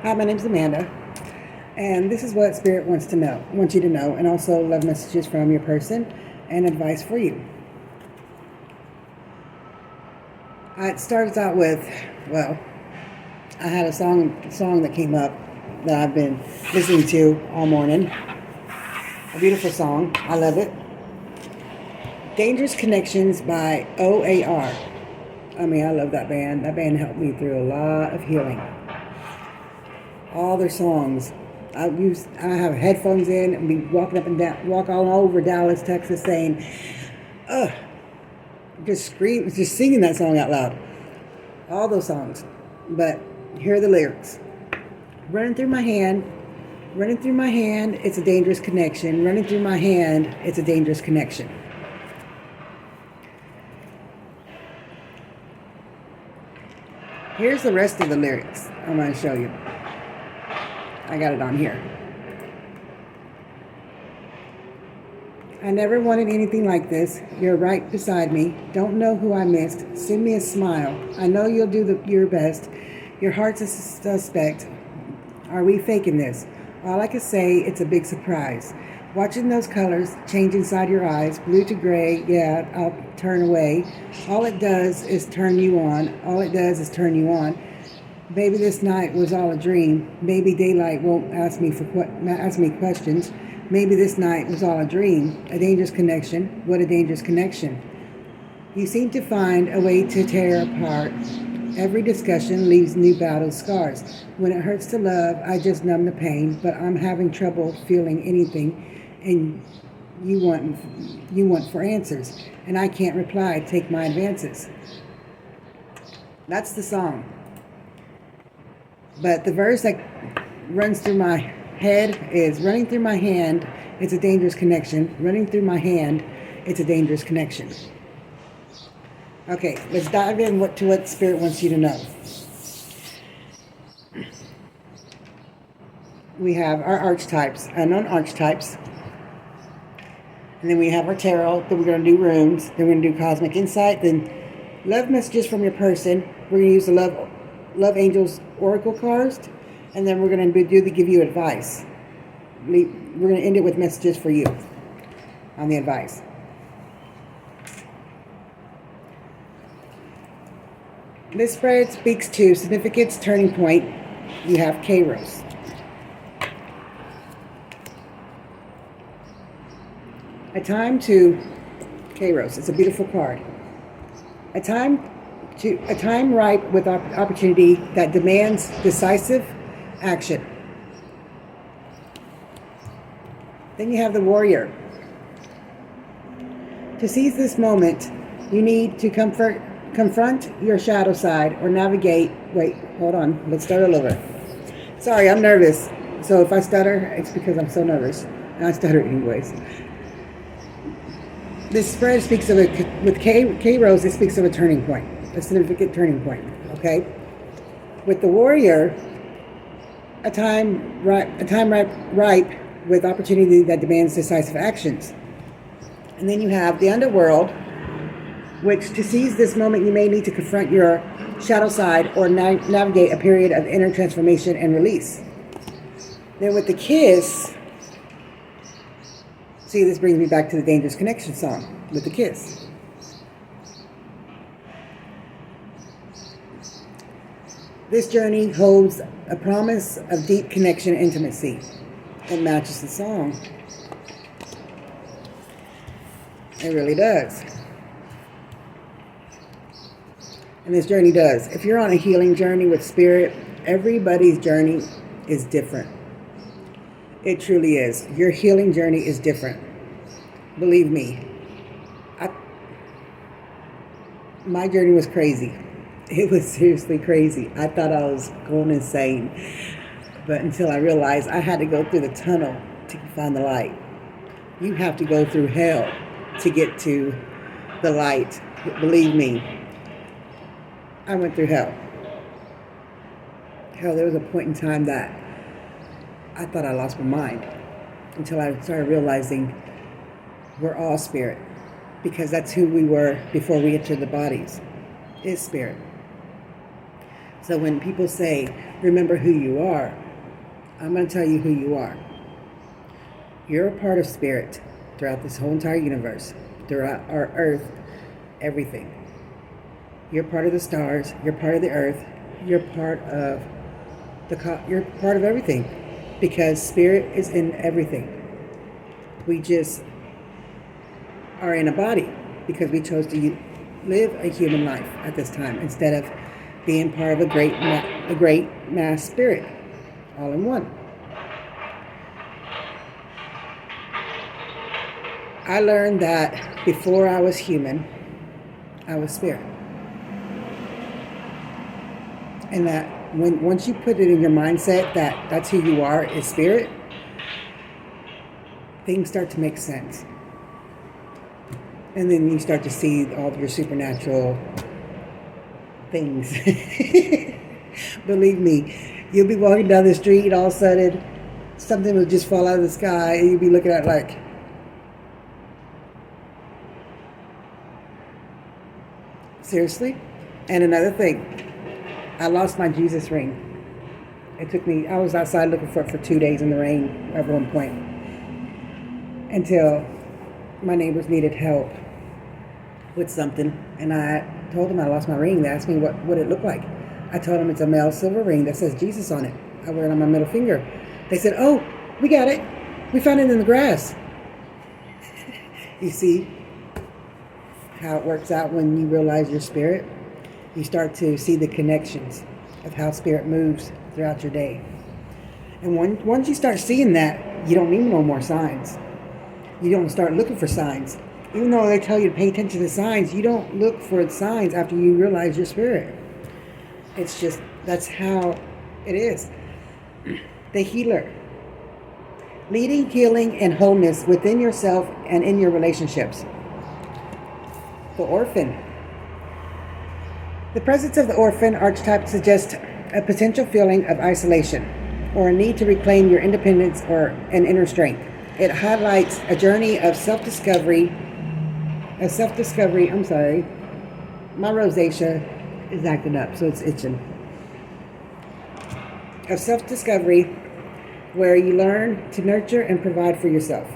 Hi, my name's Amanda, and this is what Spirit wants you to know, and also love messages from your person and advice for you. It starts out with, well, I had a song that came up that I've been listening to all morning. A beautiful song. I love it. Dangerous Connections by OAR. I mean, I love that band. That band helped me through a lot of healing. All their songs. I have headphones in and be walking up and down, walk all over Dallas, Texas, saying, "Ugh," just singing that song out loud. All those songs. But here are the lyrics. Running through my hand, it's a dangerous connection. Running through my hand, it's a dangerous connection. Here's the rest of the lyrics I'm going to show you. I got it on here. I never wanted anything like this. You're right beside me. Don't know who I missed. Send me a smile. I know you'll do your best. Your heart's a suspect. Are we faking this? All I can say, it's a big surprise. Watching those colors change inside your eyes, blue to gray, yeah, I'll turn away. All it does is turn you on. Maybe this night was all a dream. Maybe daylight won't ask me questions. Maybe this night was all a dream. A dangerous connection. What a dangerous connection. You seem to find a way to tear apart. Every discussion leaves new battle scars. When it hurts to love, I just numb the pain, but I'm having trouble feeling anything, and you want for answers, and I can't reply. Take my advances. That's the song. But the verse that runs through my head is running through my hand, it's a dangerous connection. Running through my hand, it's a dangerous connection. Okay, let's dive in to what Spirit wants you to know. We have our archetypes, unknown archetypes. And then we have our tarot, then we're going to do runes, then we're going to do cosmic insight, then love messages from your person. We're going to use the love angels oracle cards, and then we're going to give you advice. We're going to end it with messages for you on the advice. This spread speaks to significance, turning point. You have Kairos. A time to Kairos. It's a beautiful card. A time ripe with opportunity that demands decisive action. Then you have the warrior. To seize this moment, you need to confront your shadow side or navigate. Wait, hold on. Let's start all over. Sorry, I'm nervous. So if I stutter, it's because I'm so nervous. And I stutter anyways. This spread speaks of with Kairos, it speaks of a turning point, a significant turning point, okay? With the warrior, a time ripe with opportunity that demands decisive actions. And then you have the underworld, which to seize this moment, you may need to confront your shadow side or navigate a period of inner transformation and release. Then with the kiss, see, this brings me back to the Dangerous Connection song with the kiss. This journey holds a promise of deep connection and intimacy. It matches the song. It really does. And this journey does. If you're on a healing journey with Spirit, everybody's journey is different. It truly is. Your healing journey is different. Believe me. My journey was crazy. It was seriously crazy. I thought I was going insane. But until I realized I had to go through the tunnel to find the light. You have to go through hell to get to the light. Believe me. I went through hell. Hell, there was a point in time that I thought I lost my mind until I started realizing we're all spirit, because that's who we were before we entered the bodies, is spirit. So when people say, remember who you are, I'm going to tell you who you are. You're a part of spirit throughout this whole entire universe, throughout our earth, everything. You're part of the stars, you're part of the earth, you're part of you're part of everything, because spirit is in everything. We just are in a body because we chose to live a human life at this time instead of being part of a great mass spirit, all in one. I learned that before I was human, I was spirit. And that once you put it in your mindset that that's who you are, is spirit, things start to make sense. And then you start to see all of your supernatural things. Believe me, you'll be walking down the street and all of a sudden something will just fall out of the sky and you'll be looking at it like, seriously? And another thing, I lost my Jesus ring. It took me, I was outside looking for it for 2 days in the rain at one point, until my neighbors needed help with something, and I told them I lost my ring. They asked me what it looked like. I told them it's a male silver ring that says Jesus on it. I wear it on my middle finger. They said, oh, we got it. We found it in the grass. You see how it works out when you realize your spirit? You start to see the connections of how spirit moves throughout your day. And once you start seeing that, you don't need no more signs. You don't start looking for signs. Even though they tell you to pay attention to signs, you don't look for signs after you realize your spirit. It's just, that's how it is. The healer. Leading, healing, and wholeness within yourself and in your relationships. The orphan. The presence of the orphan archetype suggests a potential feeling of isolation or a need to reclaim your independence or an inner strength. It highlights a journey of self-discovery. I'm sorry. My rosacea is acting up, so it's itching. Of self-discovery where you learn to nurture and provide for yourself.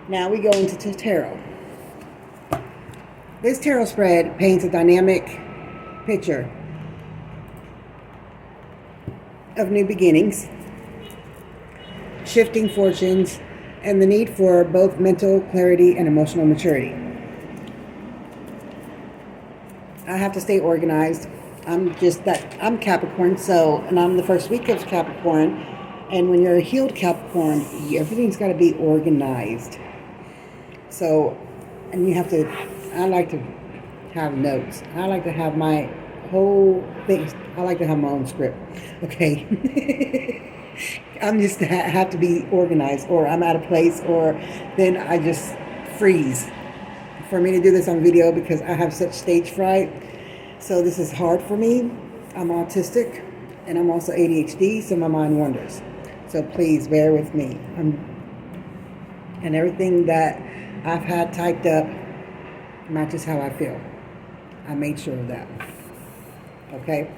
Now we go into tarot. This tarot spread paints a dynamic picture of new beginnings, shifting fortunes, and the need for both mental clarity and emotional maturity. I have to stay organized. I'm Capricorn, and I'm the first week of Capricorn. And when you're a healed Capricorn, everything's got to be organized. So, and I like to have notes. I like to have my whole thing. I like to have my own script. Okay. I'm just have to be organized, or I'm at a place, or then I just freeze. For me to do this on video because I have such stage fright. So this is hard for me. I'm autistic and I'm also ADHD, so my mind wanders. So please bear with me. And everything that I've had typed up matches how I feel. I made sure of that. Okay?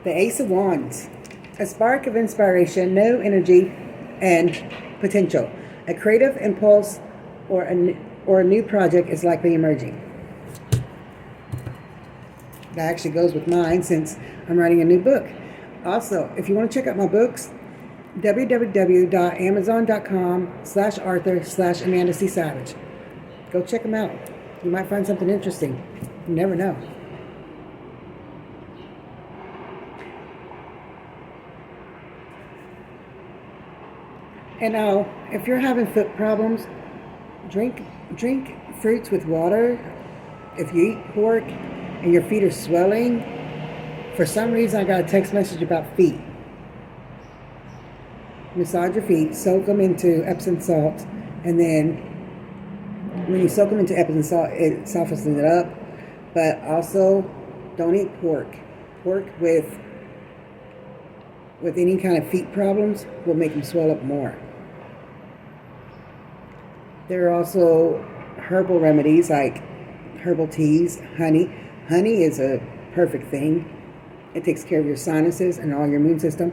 The Ace of Wands. A spark of inspiration, no energy, and potential. A creative impulse or a new project is likely emerging. That actually goes with mine since I'm writing a new book. Also, if you want to check out my books, www.amazon.com/Arthur/Amanda C. Savage. Go check them out. You might find something interesting. You never know. And now, if you're having foot problems, drink fruits with water. If you eat pork and your feet are swelling, for some reason I got a text message about feet. Massage your feet, soak them into Epsom salt, and then when you soak them into Epsom salt, it softens it up. But also, don't eat pork. Pork with any kind of feet problems will make them swell up more. There are also herbal remedies like herbal teas, honey. Honey is a perfect thing. It takes care of your sinuses and all your immune system.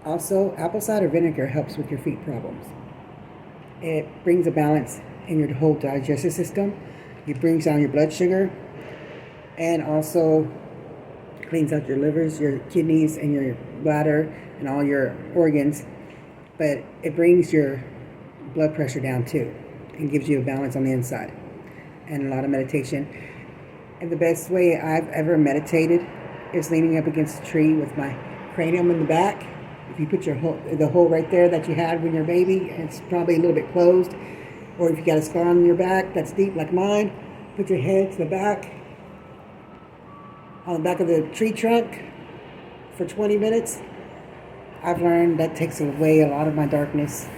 Also, apple cider vinegar helps with your feet problems. It brings a balance in your whole digestive system. It brings down your blood sugar, and also cleans out your livers, your kidneys, and your bladder, and all your organs. But it brings your blood pressure down too, and gives you a balance on the inside. And a lot of meditation. And the best way I've ever meditated is leaning up against a tree with my cranium in the back. If you put the hole right there that you had when you're a baby, it's probably a little bit closed. Or if you got a scar on your back that's deep like mine, put your head to the back, on the back of the tree trunk for 20 minutes. I've learned that takes away a lot of my darkness,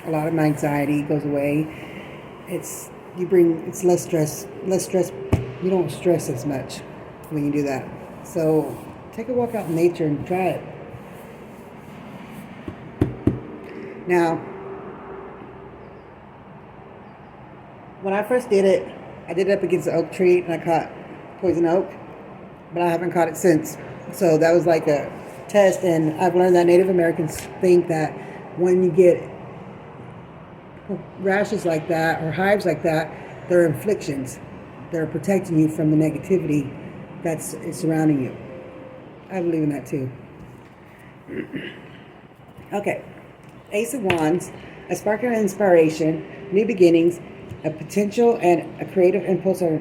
a lot of my anxiety goes away. It's less stress. You don't stress as much when you do that. So take a walk out in nature and try it. Now, when I first did it, I did it up against the oak tree and I caught poison oak, but I haven't caught it since. So that was like a test, and I've learned that Native Americans think that when you get rashes like that or hives like that, they're inflictions. They're protecting you from the negativity that's surrounding you. I believe in that too. Okay. Ace of Wands, a spark of inspiration, new beginnings, a potential and a creative impulse or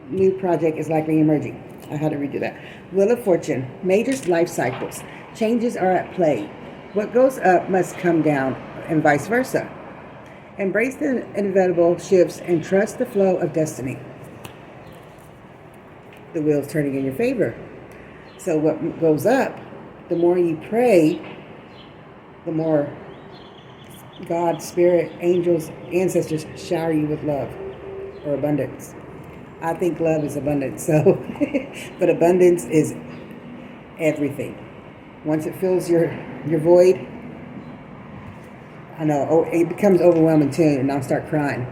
new project is likely emerging. I had to redo that. Wheel of Fortune, major life cycles. Changes are at play. What goes up must come down, and vice versa. Embrace the inevitable shifts and trust the flow of destiny. The wheel's turning in your favor. So what goes up, the more you pray, the more God, Spirit, angels, ancestors shower you with love or abundance. I think love is abundance, so but abundance is everything. Once it fills your void, I know it becomes overwhelming too, and I'll start crying.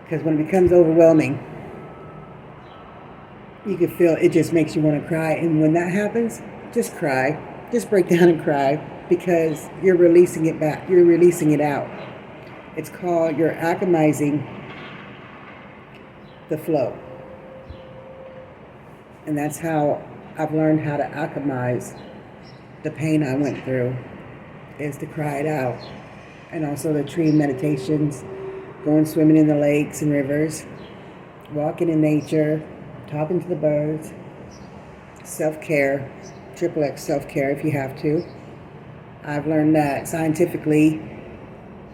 Because when it becomes overwhelming, you can feel it just makes you want to cry. And when that happens, just cry. Just break down and cry, because you're releasing it back. You're releasing it out. It's called, you're alchemizing the flow. And that's how I've learned how to alchemize the pain I went through, is to cry it out. And also the tree meditations, going swimming in the lakes and rivers, walking in nature, talking to the birds, self-care, triple X self-care if you have to. I've learned that scientifically,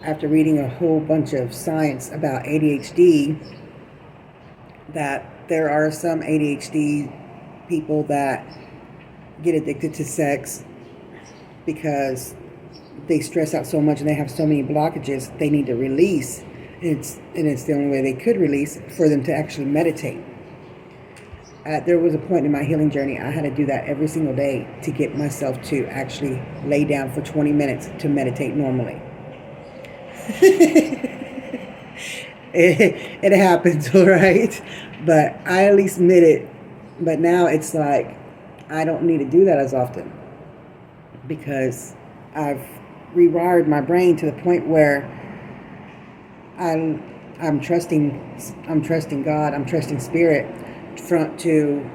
after reading a whole bunch of science about ADHD, that there are some ADHD people that get addicted to sex because they stress out so much and they have so many blockages they need to release. It's the only way they could release, for them to actually meditate. There was a point in my healing journey I had to do that every single day to get myself to actually lay down for 20 minutes to meditate normally. It happens, all right? But I at least admit it. But now it's like I don't need to do that as often, because I've rewired my brain to the point where I'm trusting God, I'm trusting Spirit to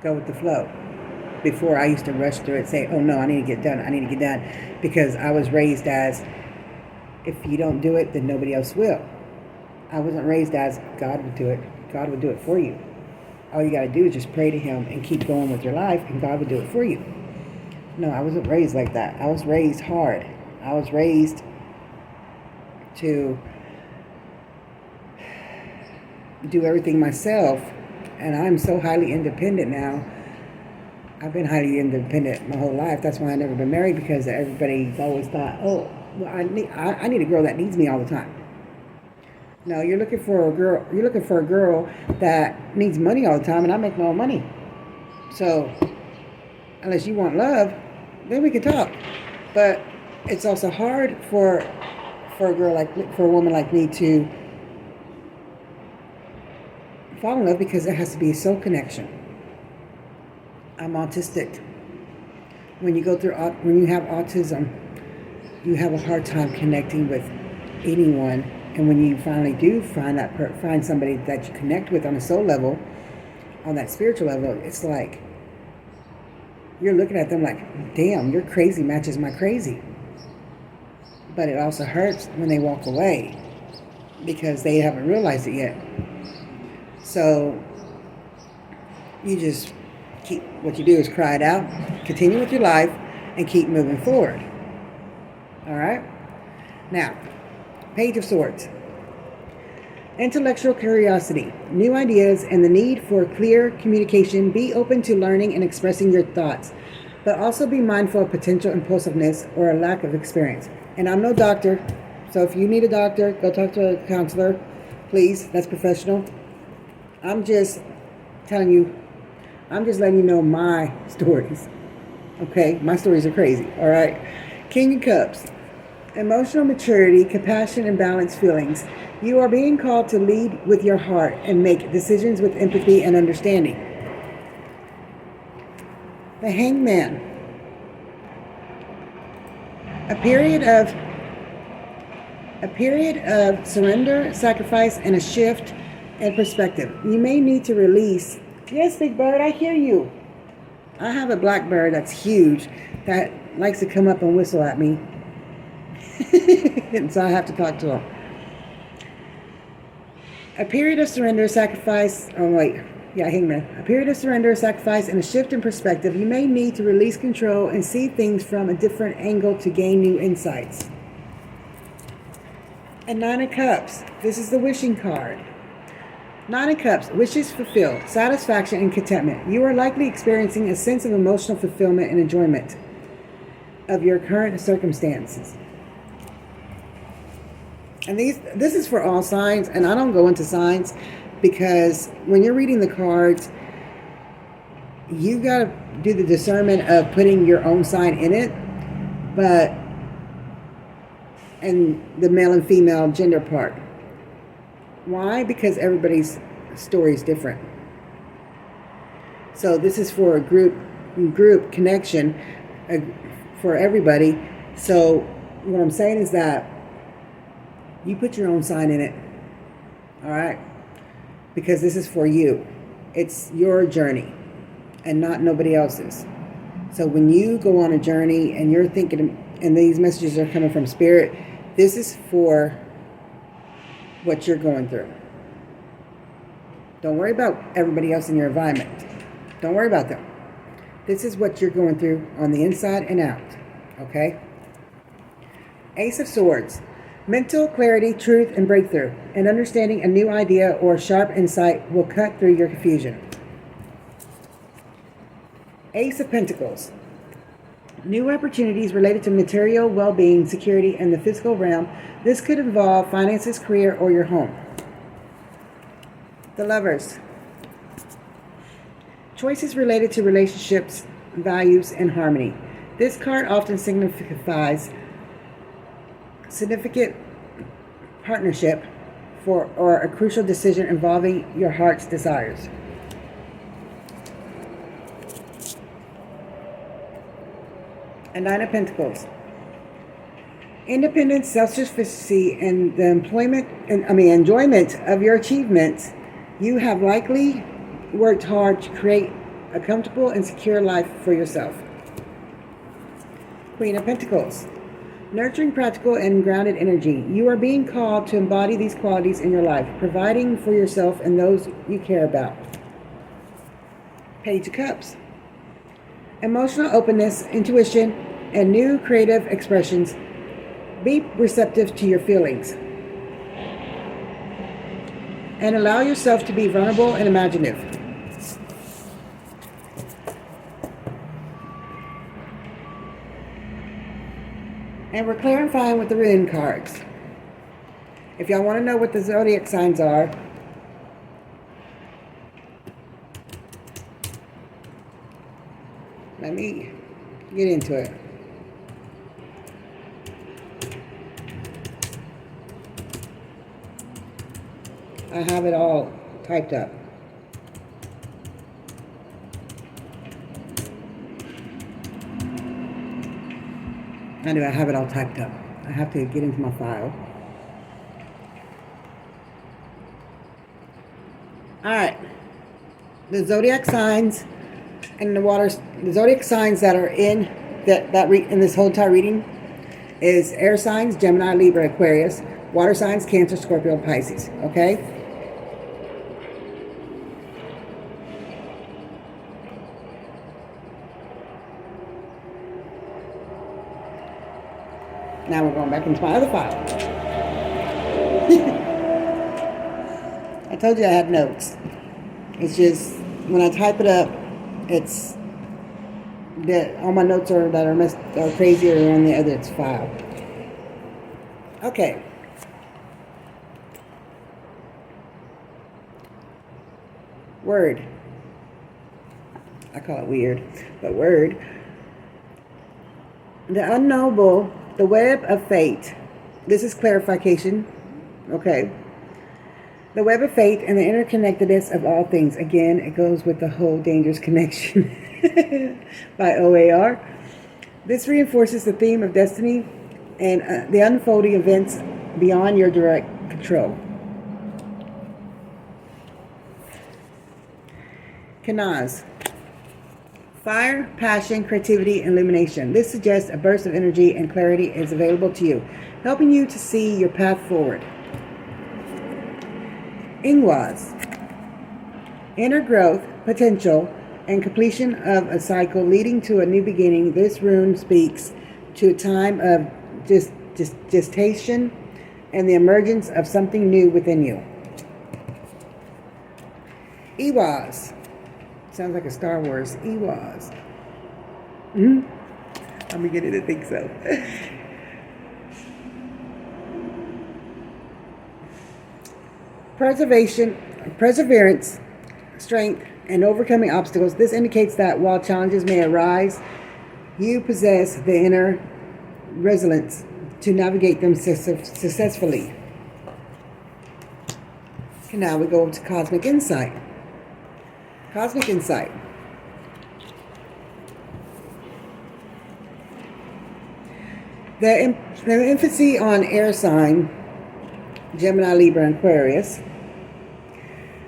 go with the flow. Before, I used to rush through it, say, oh no, I need to get done, because I was raised as, if you don't do it, then nobody else will. I wasn't raised as, God would do it. God would do it for you. All you got to do is just pray to Him and keep going with your life, and God would do it for you. No, I wasn't raised like that. I was raised hard. I was raised to do everything myself, and I'm so highly independent now. I've been highly independent my whole life. That's why I've never been married, because everybody's always thought, oh, well, I need a girl that needs me all the time. No, you're looking for a girl. You're looking for a girl that needs money all the time, and I make no money. So, unless you want love, then we can talk. But it's also hard for for a woman like me to fall in love, because there has to be a soul connection. I'm autistic. When you have autism, you have a hard time connecting with anyone. And when you finally do find somebody that you connect with on a soul level, on that spiritual level, it's like you're looking at them like, damn, your crazy matches my crazy. But it also hurts when they walk away because they haven't realized it yet. So you just what you do is cry it out, continue with your life, and keep moving forward. All right? Now, Page of Swords. Intellectual curiosity, new ideas, and the need for clear communication. Be open to learning and expressing your thoughts, but also be mindful of potential impulsiveness or a lack of experience. And I'm no doctor, so if you need a doctor, go talk to a counselor, please. That's professional. I'm just letting you know my stories. Okay? My stories are crazy, all right? King of Cups. Emotional maturity, compassion, and balanced feelings. You are being called to lead with your heart and make decisions with empathy and understanding. The Hanged Man. A period of surrender, sacrifice, and a shift in perspective. You may need to release. Yes, Big Bird, I hear you. I have a black bird that's huge that likes to come up and whistle at me. And so I have to talk to him. A period of surrender, sacrifice. Hangman. A period of surrender, sacrifice, and a shift in perspective. You may need to release control and see things from a different angle to gain new insights. And Nine of Cups. This is the wishing card. Nine of Cups. Wishes fulfilled. Satisfaction and contentment. You are likely experiencing a sense of emotional fulfillment and enjoyment of your current circumstances. And this is for all signs, and I don't go into signs because when you're reading the cards, you got to do the discernment of putting your own sign in it, and the male and female gender part. Why? Because everybody's story is different. So this is for a group connection for everybody. So what I'm saying is that you put your own sign in it, all right? Because this is for you. It's your journey and not nobody else's. So when you go on a journey and you're thinking, and these messages are coming from Spirit, this is for what you're going through. Don't worry about everybody else in your environment. Don't worry about them. This is what you're going through on the inside and out, okay? Ace of Swords. Mental clarity, truth, and breakthrough. And understanding a new idea or sharp insight will cut through your confusion. Ace of Pentacles. New opportunities related to material well-being, security, and the physical realm. This could involve finances, career, or your home. The Lovers. Choices related to relationships, values, and harmony. This card often signifies significant partnership or a crucial decision involving your heart's desires. And Nine of Pentacles. Independence, self-sufficiency, and the enjoyment of your achievements. You have likely worked hard to create a comfortable and secure life for yourself. Queen of Pentacles. Nurturing, practical, and grounded energy. You are being called to embody these qualities in your life, providing for yourself and those you care about. Page of Cups. Emotional openness, intuition, and new creative expressions. Be receptive to your feelings. And allow yourself to be vulnerable and imaginative. And we're clarifying with the rune cards. If y'all want to know what the zodiac signs are, let me get into it. I have it all typed up. I do. I have it all typed up. I have to get into my file. All right. The zodiac signs and the zodiac signs that are in in this whole entire reading is air signs: Gemini, Libra, Aquarius; water signs: Cancer, Scorpio, and Pisces. Okay. Now we're going back into my other file. I told you I had notes. It's just when I type it up, it's that all my notes are crazy or on the other file. Okay. Word. I call it weird, but word. The unknowable, the web of fate. This is clarification. Okay. The web of fate and the interconnectedness of all things. Again, it goes with the whole Dangerous Connection by OAR. This reinforces the theme of destiny and the unfolding events beyond your direct control. Kanaz. Fire, passion, creativity, and illumination. This suggests a burst of energy and clarity is available to you, helping you to see your path forward. Ingwaz. Inner growth, potential, and completion of a cycle leading to a new beginning. This rune speaks to a time of gestation and the emergence of something new within you. Iwaz. Sounds like a Star Wars. Iwaz. I'm beginning to think so. Perseverance, strength, and overcoming obstacles. This indicates that while challenges may arise, you possess the inner resilience to navigate them successfully. Okay, now we go to Cosmic Insight. Cosmic Insight. The emphasis on air sign, Gemini, Libra, and Aquarius,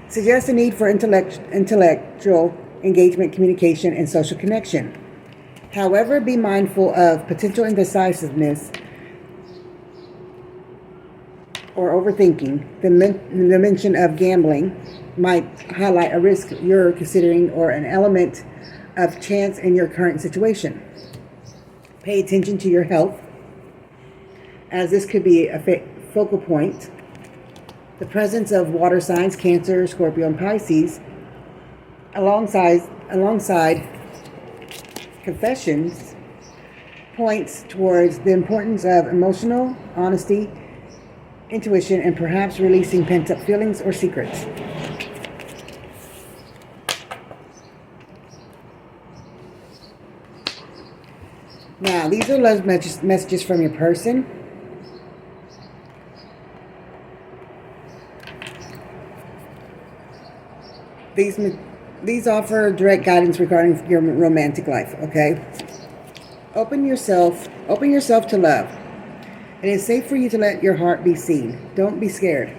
suggests a need for intellectual engagement, communication, and social connection. However, be mindful of potential indecisiveness or overthinking. The mention of gambling might highlight a risk you're considering or an element of chance in your current situation. Pay attention to your health, as this could be a focal point. The presence of water signs, Cancer, Scorpio, and Pisces, alongside confessions, points towards the importance of emotional honesty, intuition, and perhaps releasing pent-up feelings or secrets. Now, these are love messages from your person. These offer direct guidance regarding your romantic life, okay? Open yourself to love. It is safe for you to let your heart be seen. Don't be scared.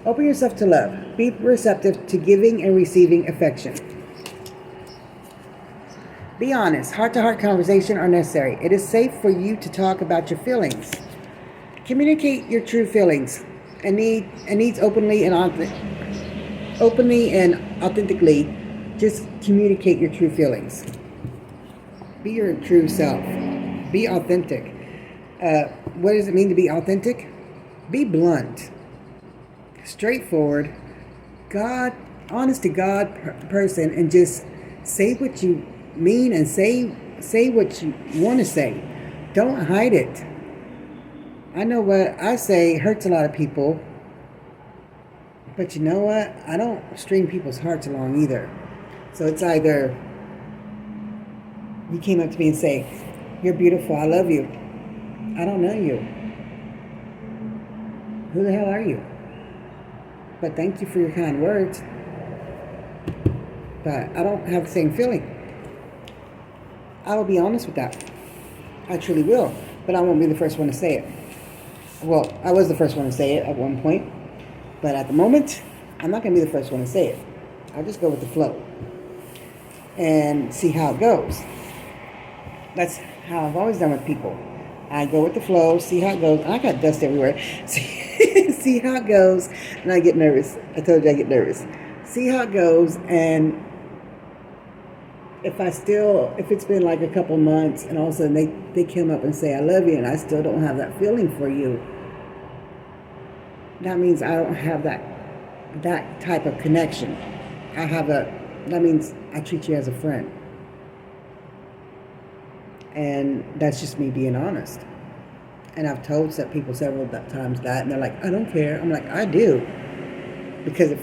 Open yourself to love. Be receptive to giving and receiving affection. Be honest. Heart-to-heart conversation are necessary. It is safe for you to talk about your feelings. Communicate your true feelings and needs openly and authentically. Just communicate your true feelings. Be your true self. Be authentic. What does it mean to be authentic? Be blunt, straightforward, honest to God person, and just say what you mean and say what you want to say. Don't hide it. I know what I say hurts a lot of people, but you know what? I don't string people's hearts along either. So it's either you came up to me and say, "You're beautiful, I love you." I don't know you. Who the hell are you? but thank you for your kind words. But I don't have the same feeling. I will be honest with that. I truly will. But I won't be the first one to say it. Well, I was the first one to say it at one point. But at the moment, I'm not going to be the first one to say it. I'll just go with the flow and see how it goes. That's how I've always done with people. I go with the flow, see how it goes. And I got dust everywhere. See how it goes, and I get nervous. I told you I get nervous. See how it goes, and if it's been like a couple months, and all of a sudden they come up and say, I love you, and I still don't have that feeling for you, that means I don't have that type of connection. That means I treat you as a friend. And that's just me being honest. And I've told people several times that, and they're like, I don't care. I'm like, I do. Because if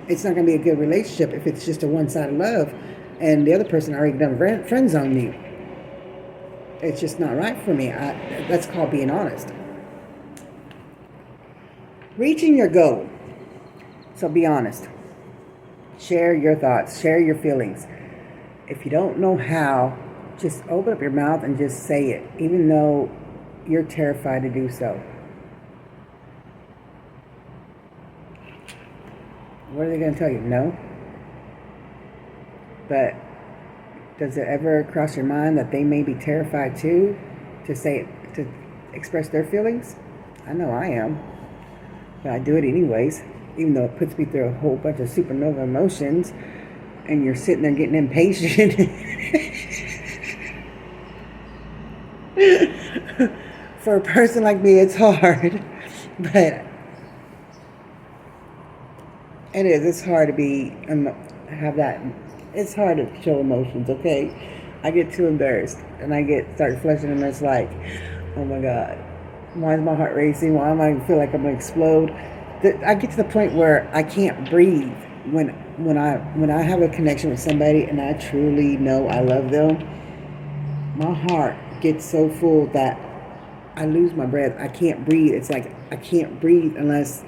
it's not going to be a good relationship if it's just a one-sided love, and the other person already done friend zone me. It's just not right for me. That's called being honest. Reaching your goal. So be honest. Share your thoughts. Share your feelings. If you don't know how, just open up your mouth and just say it, even though you're terrified to do so. What are they going to tell you? No? But does it ever cross your mind that they may be terrified too to say it, to express their feelings? I know I am. But I do it anyways, even though it puts me through a whole bunch of supernova emotions, and you're sitting there getting impatient. For a person like me, it's hard. But it is. It's hard to have that. It's hard to show emotions, okay? I get too embarrassed, and I start flushing, and it's like, oh my God, why is my heart racing? Why am I feel like I'm gonna explode? I get to the point where I can't breathe when I have a connection with somebody and I truly know I love them. My heart gets so full that I lose my breath. I can't breathe. It's like I can't breathe unless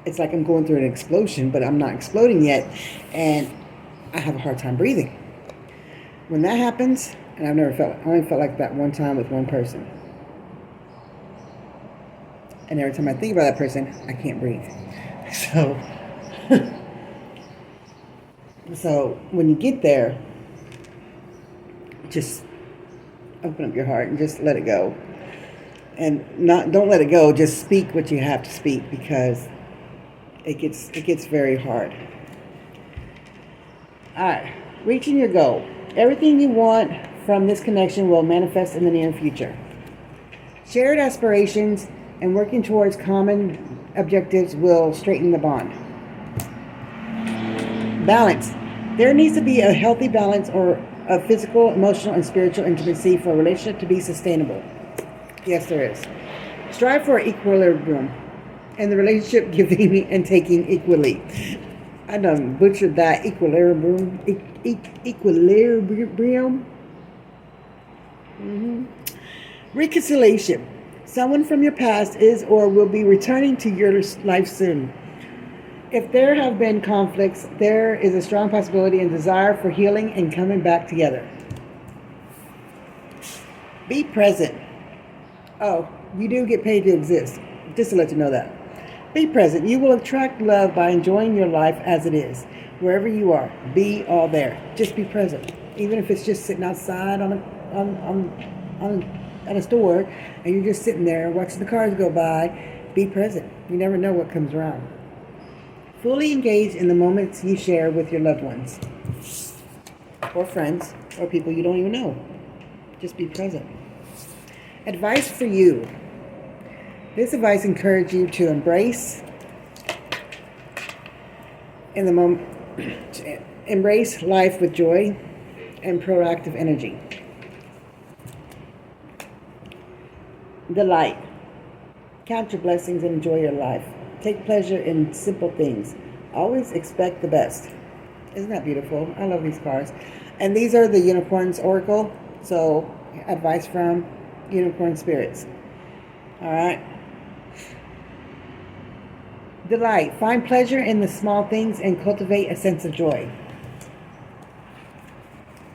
it's like I'm going through an explosion, but I'm not exploding yet, and I have a hard time breathing. When that happens, and I only felt like that one time with one person. And every time I think about that person, I can't breathe. So when you get there, just open up your heart and just let it go. And don't let it go, just speak what you have to speak, because it gets very hard. Alright, reaching your goal. Everything you want from this connection will manifest in the near future. Shared aspirations and working towards common objectives will straighten the bond. Balance. There needs to be a healthy balance of physical, emotional, and spiritual intimacy for a relationship to be sustainable. Yes, there is. Strive for equilibrium in the relationship, giving and taking equally. I done butchered that equilibrium. Equilibrium. Reconciliation. Someone from your past is or will be returning to your life soon. If there have been conflicts, there is a strong possibility and desire for healing and coming back together. Be present. Oh, you do get paid to exist. Just to let you know that. Be present. You will attract love by enjoying your life as it is. Wherever you are, be all there. Just be present. Even if it's just sitting outside at a store and you're just sitting there watching the cars go by, be present. You never know what comes around. Fully engage in the moments you share with your loved ones or friends or people you don't even know. Just be present. Advice for you. This advice encourages you to embrace embrace life with joy and proactive energy. Delight. Count your blessings and enjoy your life. Take pleasure in simple things. Always expect the best. Isn't that beautiful? I love these cards. And these are the Unicorns Oracle. So, advice from Unicorn Spirits. All right. Delight. Find pleasure in the small things and cultivate a sense of joy.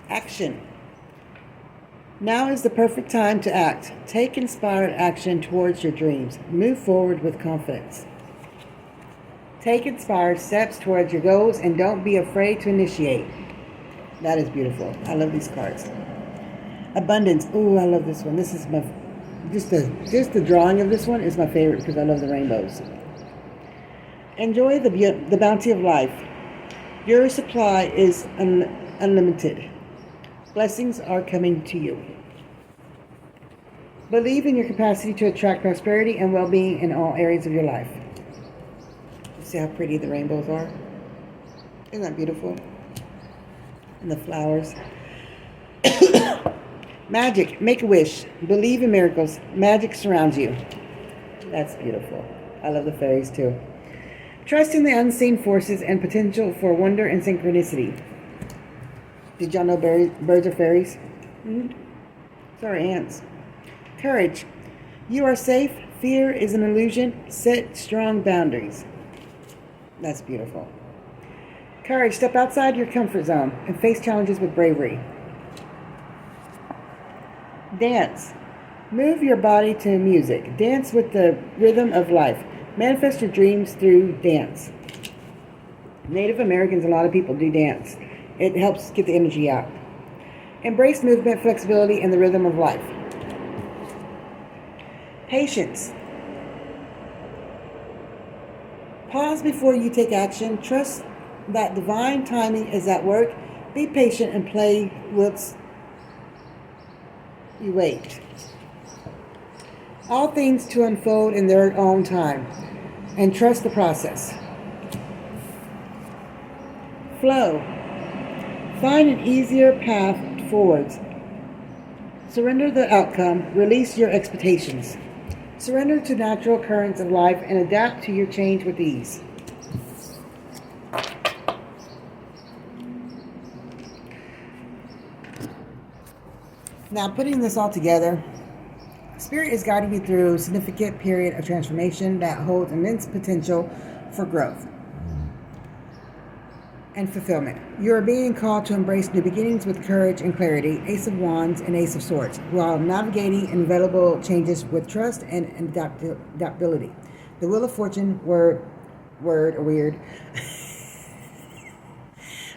Action. Now is the perfect time to act. Take inspired action towards your dreams. Move forward with confidence. Take inspired steps towards your goals and don't be afraid to initiate. That is beautiful. I love these cards. Abundance. Ooh, I love this one. This is my just the drawing of this one is my favorite because I love the rainbows. Enjoy the bounty of life. Your supply is unlimited. Blessings are coming to you. Believe in your capacity to attract prosperity and well-being in all areas of your life. See how pretty the rainbows are? Isn't that beautiful? And the flowers. Magic. Make a wish. Believe in miracles. Magic surrounds you. That's beautiful. I love the fairies too. Trust in the unseen forces and potential for wonder and synchronicity. Did y'all know birds are fairies? Sorry, ants. Courage. You are safe. Fear is an illusion. Set strong boundaries. That's beautiful. Courage. Step outside your comfort zone and face challenges with bravery. Dance. Move your body to music. Dance with the rhythm of life. Manifest your dreams through dance. Native Americans, a lot of people do dance. It helps get the energy out. Embrace movement, flexibility, and the rhythm of life. Patience. Pause before you take action. Trust that divine timing is at work. Be patient and play whilst you wait. All things to unfold in their own time, and trust the process. Flow. Find an easier path forwards. Surrender the outcome. Release your expectations. Surrender to natural currents of life and adapt to your change with ease. Now, putting this all together, Spirit is guiding you through a significant period of transformation that holds immense potential for growth and fulfillment. You are being called to embrace new beginnings with courage and clarity, Ace of Wands and Ace of Swords, while navigating inevitable changes with trust and adaptability. The Wheel of Fortune, weird.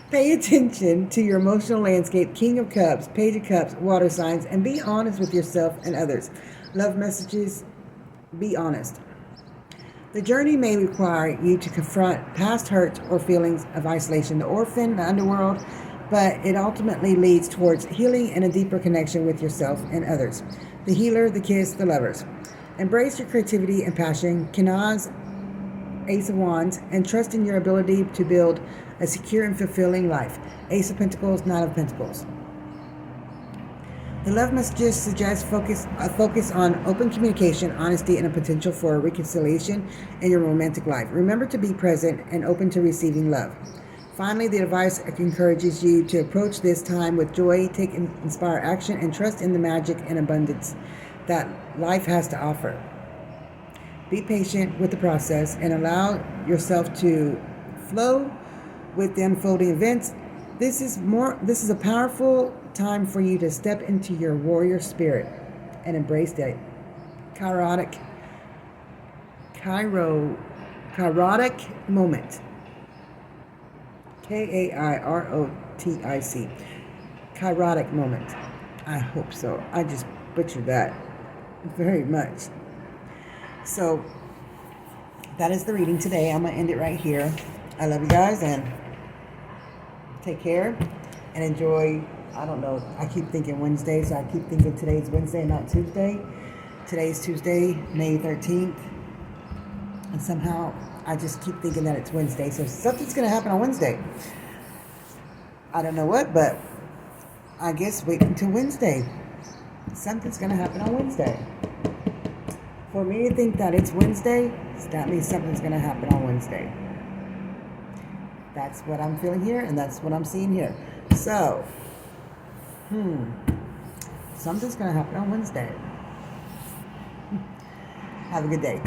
Pay attention to your emotional landscape, King of Cups, Page of Cups, water signs, and be honest with yourself and others. Love messages, be honest. The journey may require you to confront past hurts or feelings of isolation, the orphan, the underworld, but it ultimately leads towards healing and a deeper connection with yourself and others. The healer, the kiss, the lovers. Embrace your creativity and passion, Kenaz, Ace of Wands, and trust in your ability to build a secure and fulfilling life. Ace of Pentacles, Knight of Pentacles. The love messages suggest a focus on open communication, honesty, and a potential for reconciliation in your romantic life. Remember to be present and open to receiving love. Finally, the advice encourages you to approach this time with joy, take inspired action, and trust in the magic and abundance that life has to offer. Be patient with the process and allow yourself to flow with the unfolding events. This is a powerful time for you to step into your warrior spirit and embrace that kairotic moment. Kairotic. Kairotic moment. I hope so. I just butchered that very much. So that is the reading today. I'm going to end it right here. I love you guys and take care and enjoy. I don't know. I keep thinking Wednesday, so I keep thinking today's Wednesday, not Tuesday. Today's Tuesday, May 13th. And somehow I just keep thinking that it's Wednesday. So something's going to happen on Wednesday. I don't know what, but I guess wait until Wednesday. Something's going to happen on Wednesday. For me to think that it's Wednesday, that means something's going to happen on Wednesday. That's what I'm feeling here, and that's what I'm seeing here. So, something's going to happen on Wednesday. Have a good day.